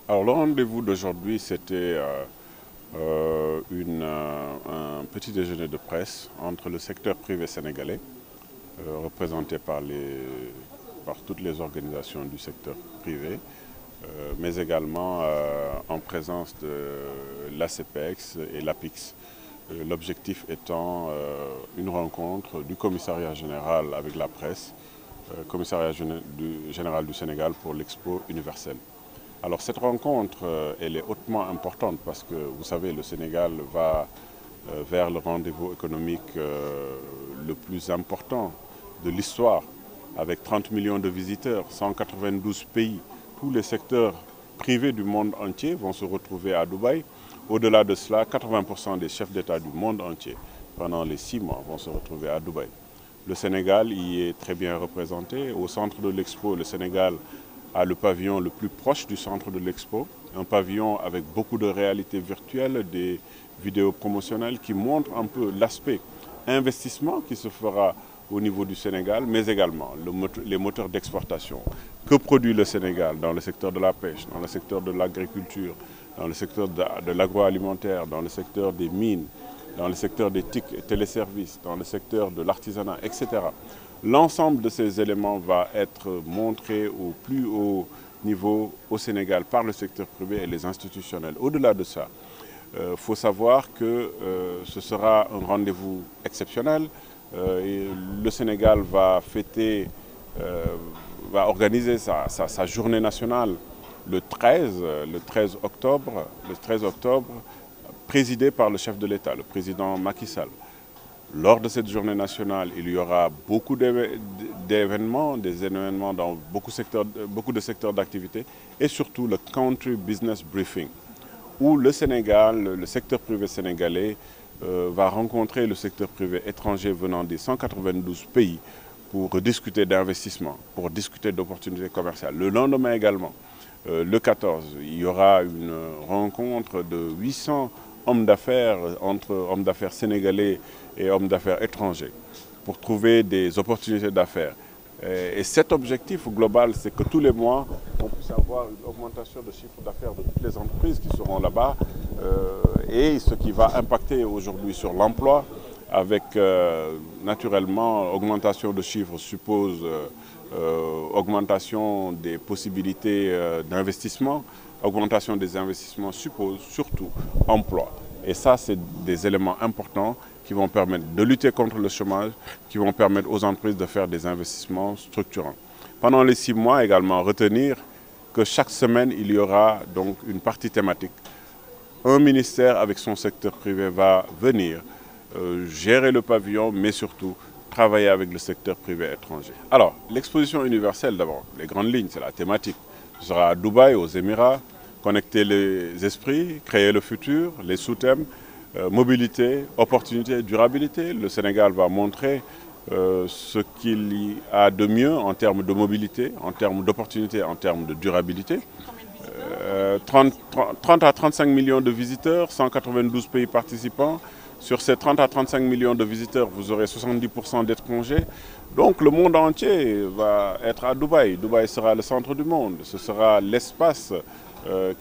Alors, le rendez-vous d'aujourd'hui, c'était un petit déjeuner de presse entre le secteur privé sénégalais, représenté par toutes les organisations du secteur privé, mais également en présence de l'ACPEX et l'APIX. L'objectif étant une rencontre du commissariat général avec la presse, commissariat général du Sénégal pour l'Expo universelle. Alors cette rencontre, elle est hautement importante parce que vous savez, le Sénégal va vers le rendez-vous économique le plus important de l'histoire, avec 30 millions de visiteurs, 192 pays. Tous les secteurs privés du monde entier vont se retrouver à Dubaï. Au-delà de cela, 80% des chefs d'État du monde entier, pendant les 6 mois, vont se retrouver à Dubaï. Le Sénégal y est très bien représenté. Au centre de l'Expo, le Sénégal a le pavillon le plus proche du centre de l'Expo, un pavillon avec beaucoup de réalité virtuelle, des vidéos promotionnelles qui montrent un peu l'aspect investissement qui se fera au niveau du Sénégal, mais également les moteurs d'exportation. Que produit le Sénégal dans le secteur de la pêche, dans le secteur de l'agriculture, dans le secteur de l'agroalimentaire, dans le secteur des mines, dans le secteur des TIC et téléservices, dans le secteur de l'artisanat, etc. L'ensemble de ces éléments va être montré au plus haut niveau au Sénégal par le secteur privé et les institutionnels. Au-delà de ça, faut savoir que ce sera un rendez-vous exceptionnel. Le Sénégal va fêter, va organiser sa journée nationale le 13 octobre, présidée par le chef de l'État, le président Macky Sall. Lors de cette journée nationale, il y aura beaucoup d'événements, des événements dans beaucoup de secteurs d'activité et surtout le Country Business Briefing, où le Sénégal, le secteur privé sénégalais va rencontrer le secteur privé étranger venant des 192 pays pour discuter d'investissement, pour discuter d'opportunités commerciales. Le lendemain également, le 14, il y aura une rencontre de 800 hommes d'affaires entre hommes d'affaires sénégalais et hommes d'affaires étrangers pour trouver des opportunités d'affaires. Et cet objectif global, c'est que tous les mois, on puisse avoir une augmentation de chiffre d'affaires de toutes les entreprises qui seront là-bas et ce qui va impacter aujourd'hui sur l'emploi avec naturellement augmentation de chiffres suppose augmentation des possibilités d'investissement. Augmentation des investissements suppose surtout emploi. Et ça, c'est des éléments importants qui vont permettre de lutter contre le chômage, qui vont permettre aux entreprises de faire des investissements structurants. Pendant les 6 mois également, retenir que chaque semaine, il y aura donc une partie thématique. Un ministère avec son secteur privé va venir gérer le pavillon, mais surtout travailler avec le secteur privé étranger. Alors, l'exposition universelle d'abord, les grandes lignes, c'est la thématique. Ce sera à Dubaï, aux Émirats, connecter les esprits, créer le futur, les sous-thèmes, mobilité, opportunité, durabilité. Le Sénégal va montrer ce qu'il y a de mieux en termes de mobilité, en termes d'opportunité, en termes de durabilité. 30 à 35 millions de visiteurs, 192 pays participants. Sur ces 30 à 35 millions de visiteurs, vous aurez 70% d'étrangers. Donc le monde entier va être à Dubaï. Dubaï sera le centre du monde. Ce sera l'espace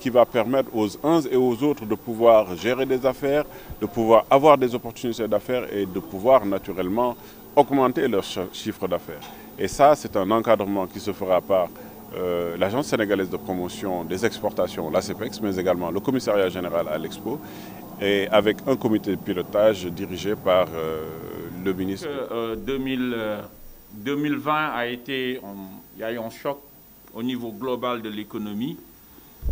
qui va permettre aux uns et aux autres de pouvoir gérer des affaires, de pouvoir avoir des opportunités d'affaires et de pouvoir naturellement augmenter leur chiffre d'affaires. Et ça, c'est un encadrement qui se fera par l'Agence sénégalaise de promotion des exportations, l'ACPEX, mais également le commissariat général à l'Expo, et avec un comité de pilotage dirigé par le ministre. 2020 il y a eu un choc au niveau global de l'économie.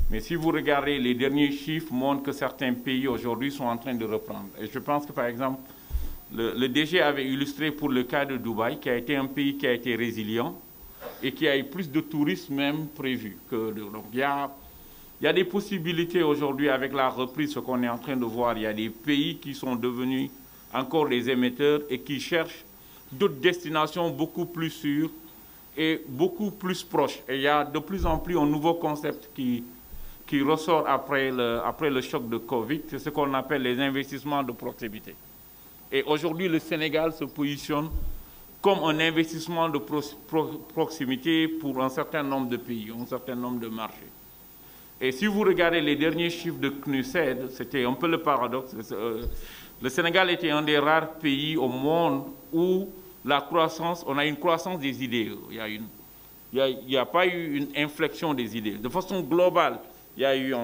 Mais si vous regardez, les derniers chiffres montrent que certains pays aujourd'hui sont en train de reprendre. Et je pense que par exemple, le DG avait illustré pour le cas de Dubaï, qui a été un pays qui a été résilient et qui a eu plus de touristes même prévu. Donc il y a des possibilités aujourd'hui avec la reprise, ce qu'on est en train de voir. Il y a des pays qui sont devenus encore des émetteurs et qui cherchent d'autres destinations beaucoup plus sûres et beaucoup plus proches. Et il y a de plus en plus un nouveau concept qui ressort après le choc de Covid, c'est ce qu'on appelle les investissements de proximité. Et aujourd'hui, le Sénégal se positionne comme un investissement de proximité pour un certain nombre de pays, un certain nombre de marchés. Et si vous regardez les derniers chiffres de CNUSED, c'était un peu le paradoxe. Le Sénégal était un des rares pays au monde où la croissance, on a une croissance des idées. Il n'y a pas eu une inflexion des idées. De façon globale, il y a eu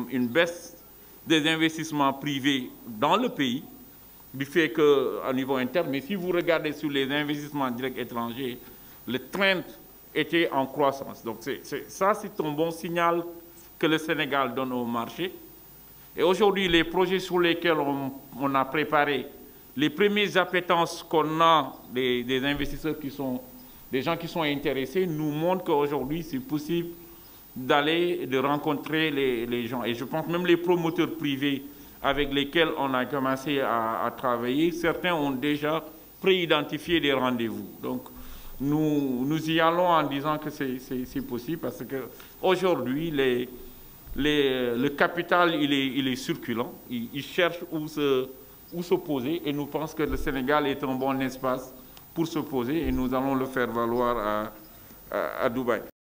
une baisse des investissements privés dans le pays, du fait qu'au niveau interne, mais si vous regardez sur les investissements directs étrangers, le trend était en croissance. Donc ça, c'est un bon signal que le Sénégal donne au marché. Et aujourd'hui, les projets sur lesquels on a préparé, les premières appétences qu'on a des investisseurs des gens qui sont intéressés, nous montrent qu'aujourd'hui, c'est possible de rencontrer les gens. Et je pense même les promoteurs privés avec lesquels on a commencé à travailler, certains ont déjà préidentifié des rendez-vous. Donc, nous y allons en disant que c'est possible parce qu'aujourd'hui, le capital, il est circulant, il cherche où se poser et nous pensons que le Sénégal est un bon espace pour se poser et nous allons le faire valoir à Dubaï.